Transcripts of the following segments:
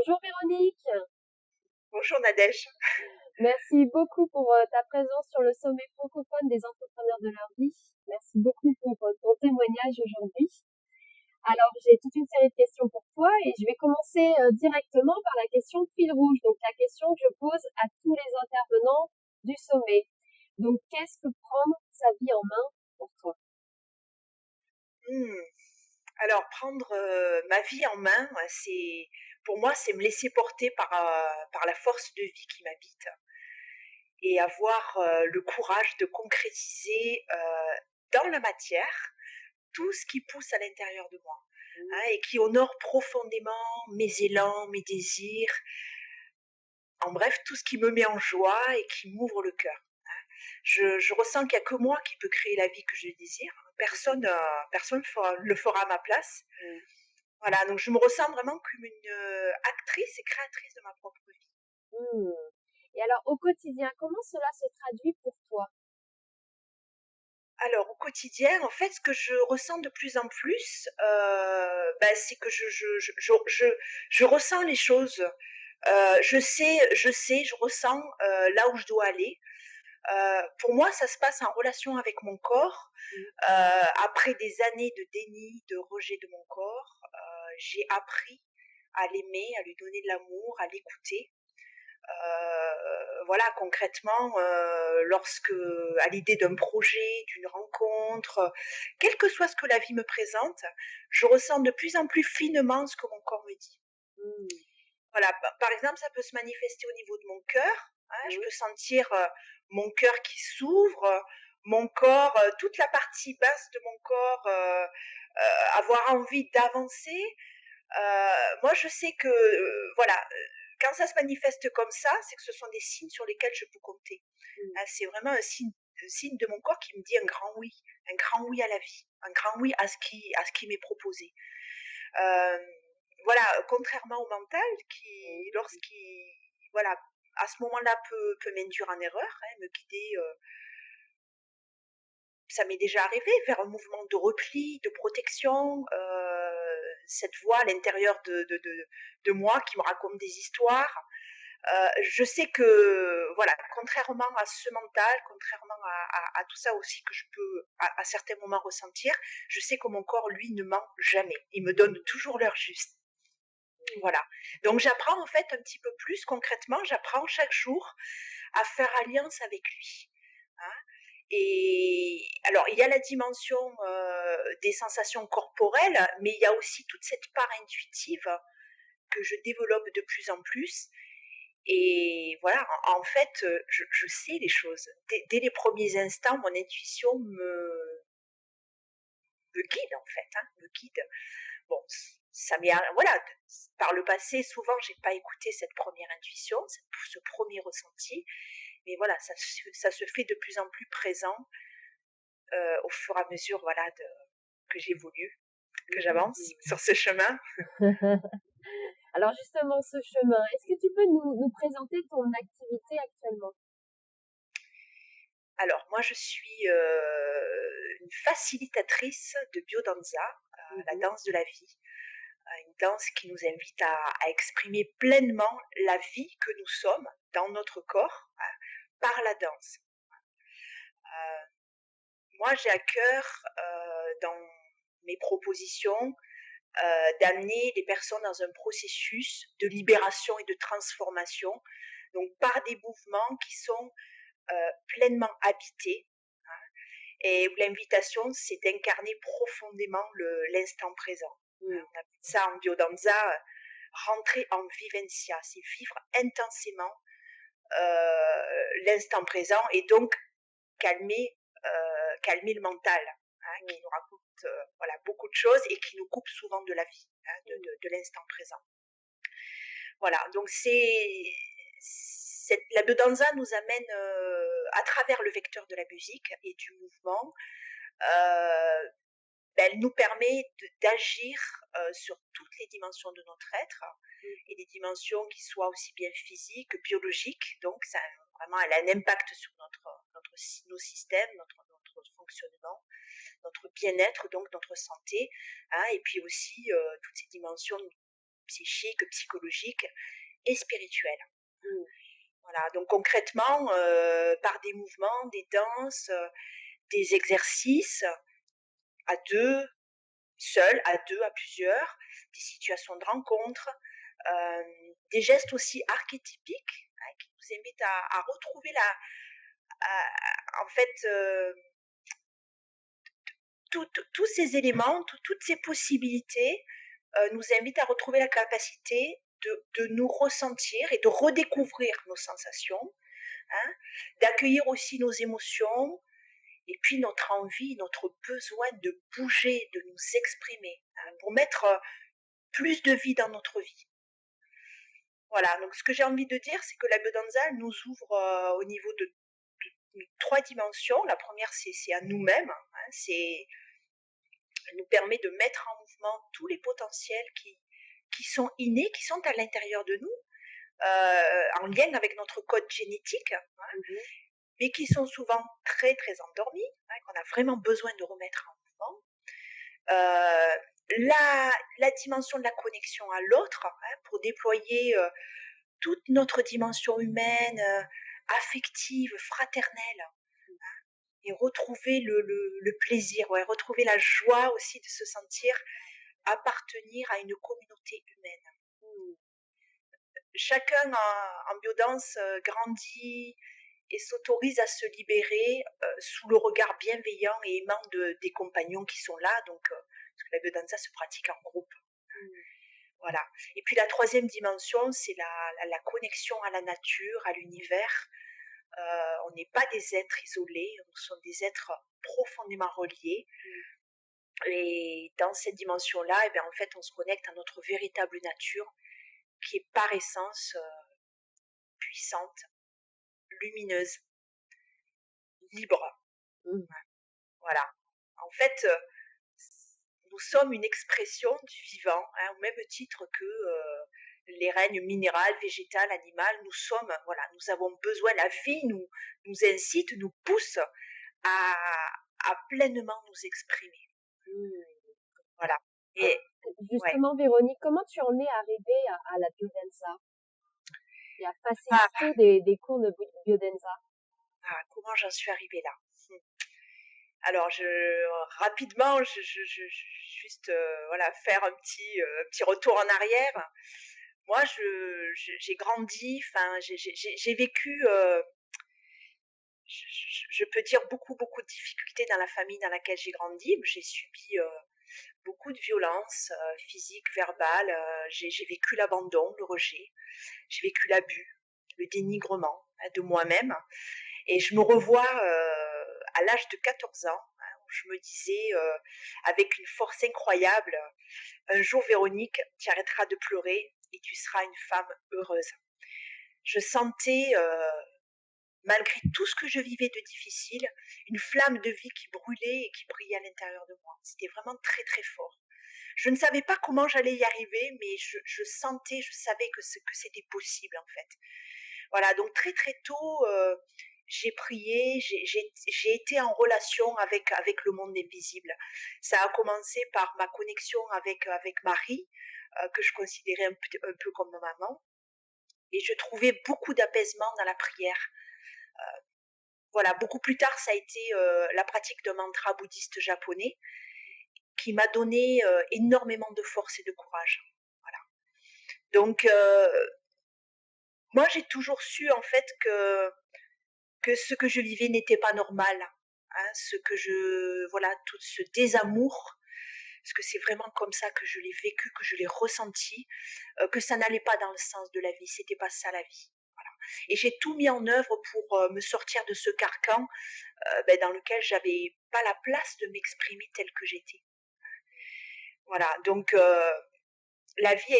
Bonjour Véronique, Bonjour Nadège. merci beaucoup pour ta présence sur le sommet francophone des entrepreneurs de leur vie. Merci beaucoup pour ton témoignage aujourd'hui. Alors, j'ai toute une série de questions pour toi et je vais commencer directement par la question fil rouge, donc la question que je pose à tous les intervenants du sommet. Donc, qu'est-ce que prendre sa vie en main pour toi? Hmm. Alors prendre ma vie en main, c'est pour moi c'est me laisser porter par la force de vie qui m'habite et avoir le courage de concrétiser dans la matière tout ce qui pousse à l'intérieur de moi, hein, et qui honore profondément mes élans, mes désirs, en bref tout ce qui me met en joie et qui m'ouvre le cœur. Je ressens qu'il n'y a que moi qui peux créer la vie que je désire. Personne le fera à ma place. Mm. Voilà, donc je me ressens vraiment comme une actrice et créatrice de ma propre vie. Hmm. Et alors, au quotidien, comment cela se traduit pour toi? Alors, au quotidien, en fait, ce que je ressens de plus en plus, c'est que je ressens les choses. Je ressens là où je dois aller. Pour moi, ça se passe en relation avec mon corps. Mm. Après des années de déni, de rejet de mon corps, j'ai appris à l'aimer, à lui donner de l'amour, à l'écouter. Voilà, concrètement, lorsque, à l'idée d'un projet, d'une rencontre, quel que soit ce que la vie me présente, je ressens de plus en plus finement ce que mon corps me dit. Mm. Voilà, par exemple, ça peut se manifester au niveau de mon cœur, hein, je Oui. peux sentir mon cœur qui s'ouvre, mon corps, toute la partie basse de mon corps, avoir envie d'avancer. Moi, je sais que, voilà, quand ça se manifeste comme ça, c'est que ce sont des signes sur lesquels je peux compter. Mm. Hein, c'est vraiment un signe de mon corps qui me dit un grand oui à la vie, un grand oui à ce qui m'est proposé. Euh, voilà, contrairement au mental qui, lorsqu'il, voilà, à ce moment-là peut m'induire en erreur, hein, me guider. Ça m'est déjà arrivé vers un mouvement de repli, de protection, cette voix à l'intérieur de moi qui me raconte des histoires. Je sais que, voilà, contrairement à ce mental, contrairement à tout ça aussi que je peux à certains moments ressentir, je sais que mon corps, lui, ne ment jamais. Il me donne toujours l'heure juste. Voilà. Donc j'apprends en fait un petit peu plus concrètement, j'apprends chaque jour à faire alliance avec lui, hein. Et alors, il y a la dimension des sensations corporelles, mais il y a aussi toute cette part intuitive que je développe de plus en plus. Et voilà, en fait, je sais les choses. Dès les premiers instants, mon intuition me guide, en fait, hein, me guide. Bon, ça m'est, voilà, par le passé, souvent, j'ai pas écouté cette première intuition, ce premier ressenti. Mais voilà, ça se fait de plus en plus présent au fur et à mesure, voilà, que j'évolue, que j'avance sur ce chemin. Alors justement, ce chemin, est-ce que tu peux nous présenter ton activité actuellement? Alors, moi, je suis une facilitatrice de biodanza, la Mhm. danse de la vie, une danse qui nous invite à exprimer pleinement la vie que nous sommes dans notre corps, par la danse. Euh, Moi, j'ai à cœur, dans mes propositions, d'amener les personnes dans un processus de libération et de transformation, donc par des mouvements qui sont pleinement habités. Et l'invitation, c'est d'incarner profondément l'instant présent. Mm. On appelle ça en biodanza rentrer en vivencia, c'est vivre intensément l'instant présent et donc calmer, calmer le mental, hein, qui nous raconte voilà, beaucoup de choses et qui nous coupe souvent de la vie, hein, de l'instant présent. Voilà, donc la biodanza nous amène à travers le vecteur de la musique et du mouvement. euh, Elle nous permet d'agir sur toutes les dimensions de notre être et des dimensions qui soient aussi bien physiques que biologiques. Donc, ça, vraiment, elle a un impact sur nos systèmes, notre fonctionnement, notre bien-être, donc notre santé, hein, et puis aussi toutes ces dimensions psychique, psychologique et spirituel. Mmh. Voilà, donc concrètement, par des mouvements, des danses, des exercices à 2, seuls, à 2, à plusieurs, des situations de rencontre, des gestes aussi archétypiques, hein, qui nous invitent à retrouver en fait, tous ces éléments, toutes ces possibilités nous invitent à retrouver la capacité de nous ressentir et de redécouvrir nos sensations, hein, d'accueillir aussi nos émotions et puis notre envie, notre besoin de bouger, de nous exprimer, hein, pour mettre plus de vie dans notre vie. Voilà, donc ce que j'ai envie de dire, c'est que la biodanza elle nous ouvre au niveau de 3 dimensions. La première, c'est à nous-mêmes, hein, elle nous permet de mettre en mouvement tous les potentiels qui sont innés, qui sont à l'intérieur de nous, en lien avec notre code génétique, hein, Mmh. mais qui sont souvent très très endormis, hein, qu'on a vraiment besoin de remettre en mouvement. Euh, la dimension de la connexion à l'autre, hein, pour déployer toute notre dimension humaine, affective, fraternelle, et retrouver le plaisir, ouais, retrouver la joie aussi de se sentir appartenir à une communauté humaine. Mmh. Chacun en biodanse grandit et s'autorise à se libérer sous le regard bienveillant et aimant des compagnons qui sont là, donc parce que la biodanza se pratique en groupe. Mmh. Voilà. Et puis la troisième dimension, c'est la connexion à la nature, à l'univers. On n'est pas des êtres isolés, nous sommes des êtres profondément reliés. Et dans cette dimension-là, eh bien, en fait, on se connecte à notre véritable nature, qui est par essence puissante, lumineuse, libre. Mmh. Voilà. En fait, nous sommes une expression du vivant, hein, au même titre que les règnes minéral, végétal, animal. Nous sommes, voilà, nous avons besoin, la vie nous incite, nous pousse à, à pleinement nous exprimer. Mmh. Voilà. Et ouais. Justement, Véronique, comment tu en es arrivée à la biodanza et à passer le Ah, saut des cours de biodanza? comment j'en suis arrivée là. Alors, rapidement, juste voilà, faire un petit retour en arrière. Moi, j'ai grandi, enfin, j'ai vécu, je peux dire beaucoup de difficultés dans la famille dans laquelle j'ai grandi. J'ai subi beaucoup de violences physiques, verbales. J'ai vécu l'abandon, le rejet. J'ai vécu l'abus, le dénigrement hein, de moi-même. Et je me revois à l'âge de 14 ans, hein, où je me disais avec une force incroyable, un jour Véronique, tu arrêteras de pleurer et tu seras une femme heureuse. Je sentais, malgré tout ce que je vivais de difficile, une flamme de vie qui brûlait et qui brillait à l'intérieur de moi. C'était vraiment très très fort. Je ne savais pas comment j'allais y arriver, mais je sentais, je savais que c'était possible en fait. Voilà, donc très très tôt, j'ai prié, j'ai été en relation avec le monde invisible. Ça a commencé par ma connexion avec Marie, que je considérais un peu comme ma maman, et je trouvais beaucoup d'apaisement dans la prière. Voilà, beaucoup plus tard, ça a été la pratique d'un mantra bouddhiste japonais qui m'a donné énormément de force et de courage. Voilà. Donc, moi, j'ai toujours su en fait que ce que je vivais n'était pas normal. Hein, voilà, tout ce désamour, parce que c'est vraiment comme ça que je l'ai vécu, que je l'ai ressenti, que ça n'allait pas dans le sens de la vie, c'était pas ça la vie. Voilà. Et j'ai tout mis en œuvre pour me sortir de ce carcan dans lequel j'avais pas la place de m'exprimer telle que j'étais. Voilà, donc la vie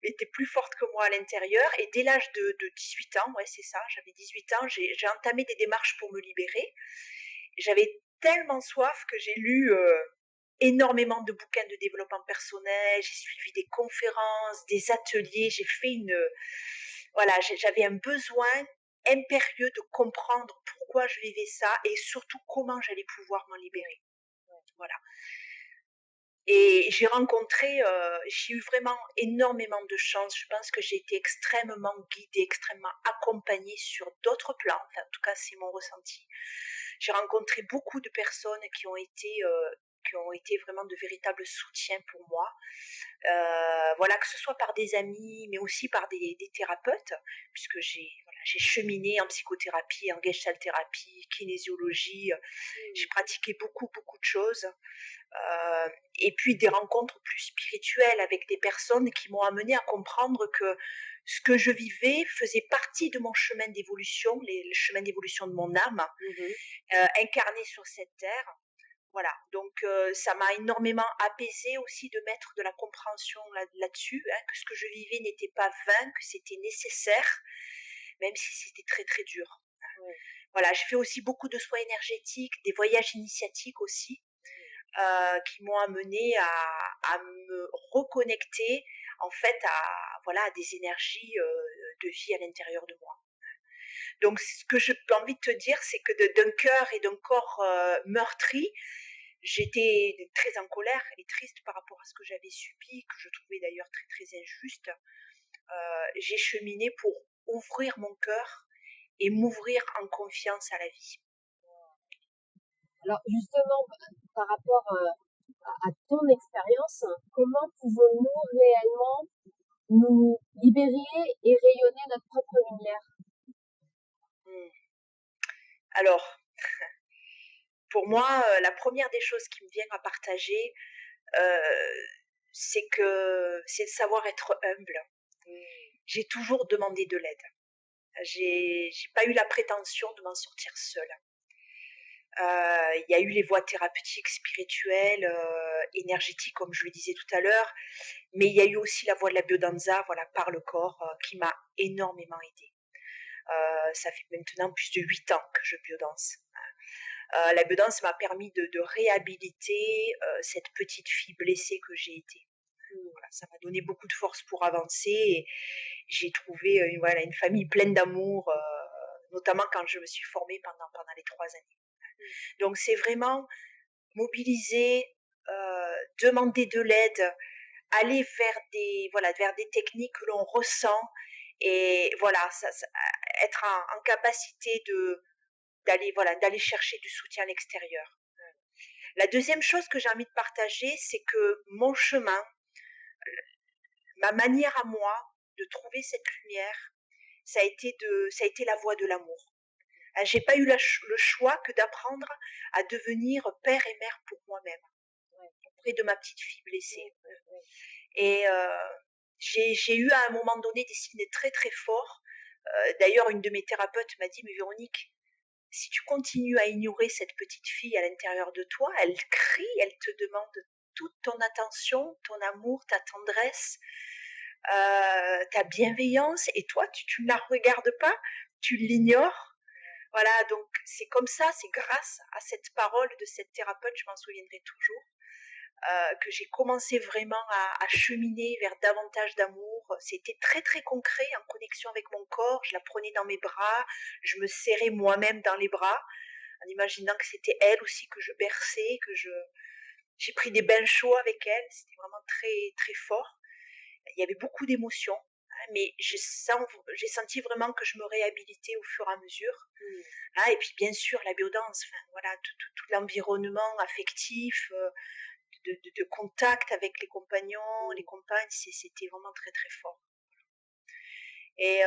était plus forte que moi à l'intérieur et dès l'âge de 18 ans, ouais c'est ça, j'avais 18 ans, j'ai entamé des démarches pour me libérer. J'avais tellement soif que j'ai lu énormément de bouquins de développement personnel, j'ai suivi des conférences, des ateliers, j'ai fait voilà, j'avais un besoin impérieux de comprendre pourquoi je vivais ça et surtout comment j'allais pouvoir m'en libérer. Voilà. Et j'ai eu vraiment énormément de chance. Je pense que j'ai été extrêmement guidée, extrêmement accompagnée sur d'autres plans. Enfin, en tout cas, c'est mon ressenti. J'ai rencontré beaucoup de personnes qui ont été vraiment de véritables soutiens pour moi. Voilà, que ce soit par des amis, mais aussi par des thérapeutes, puisque j'ai cheminé en psychothérapie, en gestalt thérapie, kinésiologie. J'ai pratiqué beaucoup, beaucoup de choses. Et puis des rencontres plus spirituelles avec des personnes qui m'ont amené à comprendre que ce que je vivais faisait partie de mon chemin d'évolution, le chemin d'évolution de mon âme, Mmh. incarnée sur cette terre. Voilà, donc ça m'a énormément apaisée aussi de mettre de la compréhension là-dessus, hein, que ce que je vivais n'était pas vain, que c'était nécessaire, même si c'était très très dur. Ouais. Voilà, je fais aussi beaucoup de soins énergétiques, des voyages initiatiques aussi, qui m'ont amené à me reconnecter en fait à des énergies de vie à l'intérieur de moi. Donc ce que j'ai envie de te dire, c'est que d'un cœur et d'un corps meurtri, j'étais très en colère et triste par rapport à ce que j'avais subi, que je trouvais d'ailleurs très très injuste. J'ai cheminé pour ouvrir mon cœur et m'ouvrir en confiance à la vie. Alors justement, par rapport, à ton expérience, comment pouvons-nous réellement nous libérer et rayonner notre propre lumière? Hmm. Alors, pour moi, la première des choses qui me vient à partager, euh, c'est de savoir être humble. J'ai toujours demandé de l'aide. J'ai pas eu la prétention de m'en sortir seule. Il y a eu les voies thérapeutiques, spirituelles, énergétiques, comme je le disais tout à l'heure, mais il y a eu aussi la voie de la biodanza, voilà, par le corps, qui m'a énormément aidée. Ça fait maintenant plus de 8 ans que je biodanse. La biodance m'a permis de réhabiliter cette petite fille blessée que j'ai été. Voilà, ça m'a donné beaucoup de force pour avancer et j'ai trouvé une famille pleine d'amour, notamment quand je me suis formée pendant les 3 années. Donc c'est vraiment mobiliser, demander de l'aide, aller vers des techniques que l'on ressent et voilà, être en capacité d'aller chercher du soutien à l'extérieur. La deuxième chose que j'ai envie de partager, c'est que mon chemin, ma manière à moi de trouver cette lumière, ça a été la voie de l'amour. J'ai pas eu le choix que d'apprendre à devenir père et mère pour moi-même, auprès de ma petite fille blessée. Et j'ai eu à un moment donné des signes très très forts. D'ailleurs, une de mes thérapeutes m'a dit, mais Véronique, si tu continues à ignorer cette petite fille à l'intérieur de toi, elle crie, elle te demande toute ton attention, ton amour, ta tendresse, ta bienveillance, et toi, tu ne la regardes pas, tu l'ignores. Voilà, donc c'est comme ça, c'est grâce à cette parole de cette thérapeute, je m'en souviendrai toujours, que j'ai commencé vraiment à cheminer vers davantage d'amour. C'était très très concret, en connexion avec mon corps. Je la prenais dans mes bras, je me serrais moi-même dans les bras, en imaginant que c'était elle aussi que je berçais, j'ai pris des bains chauds avec elle. C'était vraiment très très fort. Il y avait beaucoup d'émotions, hein, mais j'ai senti vraiment que je me réhabilitais au fur et à mesure. Ah, et puis bien sûr la biodance, enfin, voilà, tout l'environnement affectif, de contact avec les compagnons, les compagnes, c'était vraiment très très fort. Et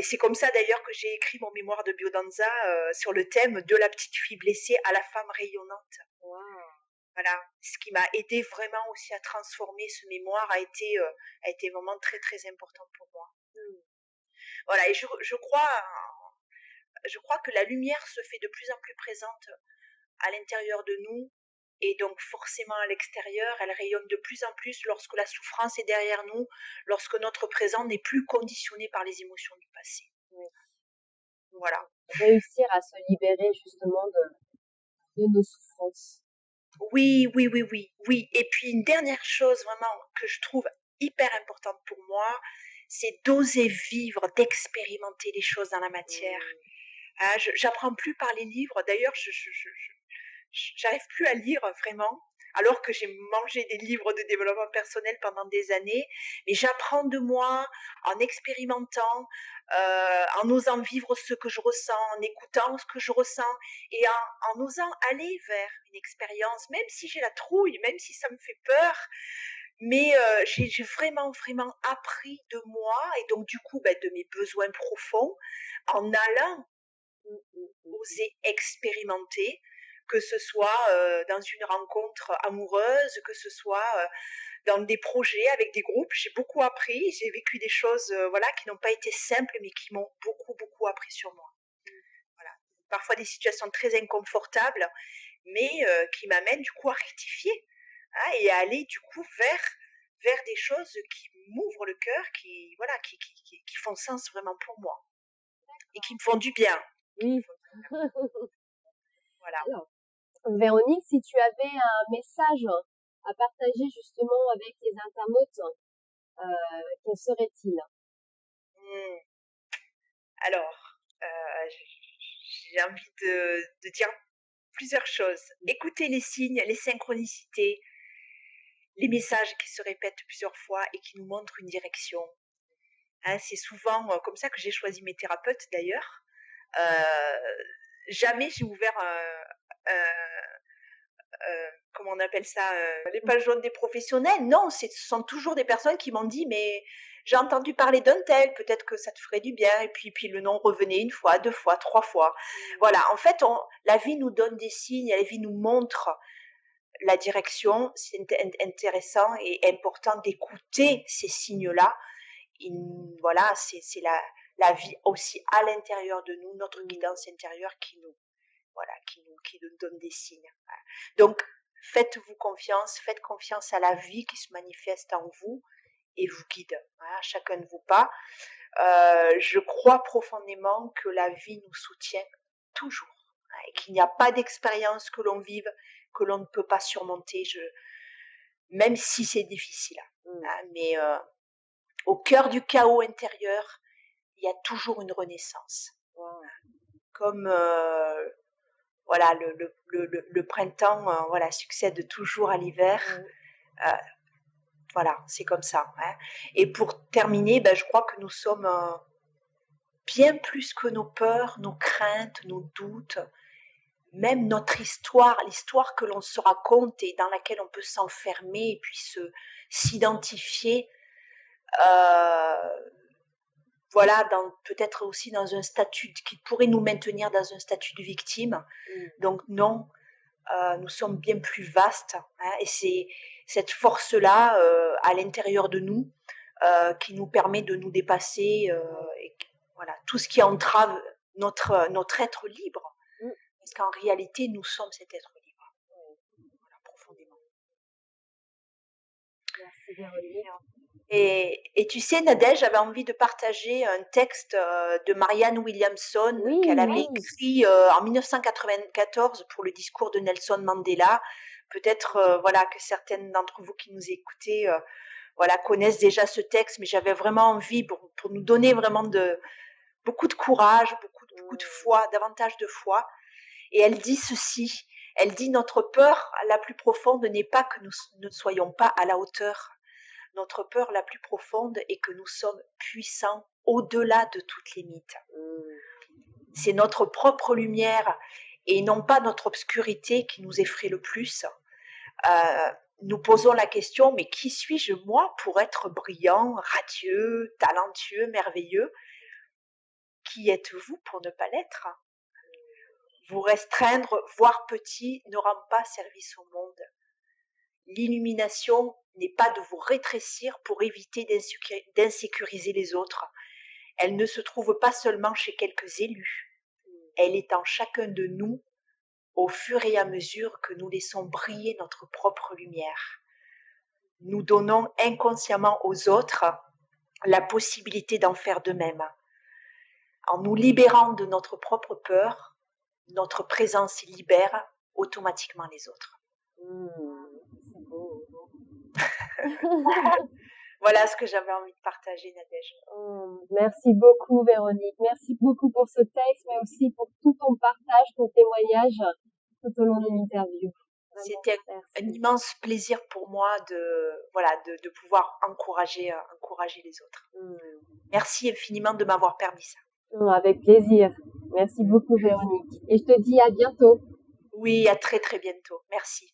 c'est comme ça d'ailleurs que j'ai écrit mon mémoire de biodanza sur le thème de la petite fille blessée à la femme rayonnante. Waouh! Voilà, ce qui m'a aidé vraiment aussi à transformer ce mémoire a été vraiment très très important pour moi. Voilà, et je crois que la lumière se fait de plus en plus présente à l'intérieur de nous et donc forcément à l'extérieur, elle rayonne de plus en plus lorsque la souffrance est derrière nous, lorsque notre présent n'est plus conditionné par les émotions du passé. Oui. Voilà. Réussir à se libérer justement de nos souffrances. Oui, oui, oui, oui, oui. Et puis une dernière chose vraiment que je trouve hyper importante pour moi, c'est d'oser vivre, d'expérimenter les choses dans la matière. J'apprends plus par les livres. D'ailleurs, j'arrive plus à lire vraiment. alors que j'ai mangé des livres de développement personnel pendant des années, mais j'apprends de moi en expérimentant, en osant vivre ce que je ressens, en écoutant ce que je ressens et en osant aller vers une expérience, même si j'ai la trouille, même si ça me fait peur, mais j'ai vraiment, vraiment appris de moi et donc du coup, de mes besoins profonds en allant oser expérimenter, que ce soit dans une rencontre amoureuse, que ce soit dans des projets avec des groupes. J'ai beaucoup appris, j'ai vécu des choses voilà, qui n'ont pas été simples, mais qui m'ont beaucoup, beaucoup appris sur moi. Voilà. Parfois des situations très inconfortables, mais qui m'amènent du coup à rectifier hein, et à aller du coup vers des choses qui m'ouvrent le cœur, qui, voilà, qui font sens vraiment pour moi et qui me font du bien. Oui. Voilà. Alors, Véronique, si tu avais un message à partager justement avec les internautes, quel serait-il? Mmh. Alors, j'ai envie de dire plusieurs choses. Écoutez les signes, les synchronicités, les messages qui se répètent plusieurs fois et qui nous montrent une direction. Hein, c'est souvent comme ça que j'ai choisi mes thérapeutes d'ailleurs. Jamais j'ai ouvert comment on appelle ça, les pages jaunes des professionnels. Non, ce sont toujours des personnes qui m'ont dit, mais j'ai entendu parler d'un tel, peut-être que ça te ferait du bien. Et puis le nom revenait une fois, deux fois, trois fois. Voilà, en fait, la vie nous donne des signes, la vie nous montre la direction. C'est intéressant et important d'écouter ces signes-là. Voilà, c'est la vie aussi à l'intérieur de nous, notre guidance intérieure qui nous, voilà, qui nous donne des signes. Voilà. Donc, faites-vous confiance, faites confiance à la vie qui se manifeste en vous et vous guide. Voilà, chacun de vos pas. Je crois profondément que la vie nous soutient toujours et qu'il n'y a pas d'expérience que l'on vive que l'on ne peut pas surmonter, même si c'est difficile. Mais au cœur du chaos intérieur, il y a toujours une renaissance. Comme voilà, le printemps voilà, succède toujours à l'hiver. Voilà, c'est comme ça. Hein. Et pour terminer, je crois que nous sommes bien plus que nos peurs, nos craintes, nos doutes, même notre histoire, l'histoire que l'on se raconte et dans laquelle on peut s'enfermer et puis s'identifier. Voilà, peut-être aussi dans un statut qui pourrait nous maintenir dans un statut de victime. Donc non, nous sommes bien plus vastes hein, et c'est cette force-là à l'intérieur de nous qui nous permet de nous dépasser et voilà, tout ce qui entrave notre être libre. Parce qu'en réalité, nous sommes cet être libre. Voilà, profondément. Merci Véronique. Et tu sais, Nadège, j'avais envie de partager un texte de Marianne Williamson qu'elle avait écrit en 1994 pour le discours de Nelson Mandela. Peut-être voilà, que certaines d'entre vous qui nous écoutez voilà, connaissent déjà ce texte, mais j'avais vraiment envie pour nous donner vraiment beaucoup de courage, beaucoup de foi, davantage de foi. Et elle dit ceci, elle dit notre peur la plus profonde n'est pas que nous ne soyons pas à la hauteur. Notre peur la plus profonde est que nous sommes puissants au-delà de toutes limites. C'est notre propre lumière et non pas notre obscurité qui nous effraie le plus. Nous posons la question, mais qui suis-je moi pour être brillant, radieux, talentueux, merveilleux? Qui êtes-vous pour ne pas l'être? Vous restreindre, voir petit, ne rend pas service au monde. L'illumination n'est pas de vous rétrécir pour éviter d'insécuriser les autres. Elle ne se trouve pas seulement chez quelques élus. Elle est en chacun de nous au fur et à mesure que nous laissons briller notre propre lumière. Nous donnons inconsciemment aux autres la possibilité d'en faire de même. En nous libérant de notre propre peur, notre présence libère automatiquement les autres. C'est beau. Voilà ce que j'avais envie de partager, Nadège. Merci beaucoup, Véronique. Merci beaucoup pour ce texte, mais aussi pour tout ton partage, ton témoignage tout au long de l'interview. C'était un immense plaisir pour moi de pouvoir encourager les autres. Merci infiniment de m'avoir permis ça. Avec plaisir. Merci beaucoup, Véronique. Et je te dis à bientôt. Oui, à très très bientôt. Merci.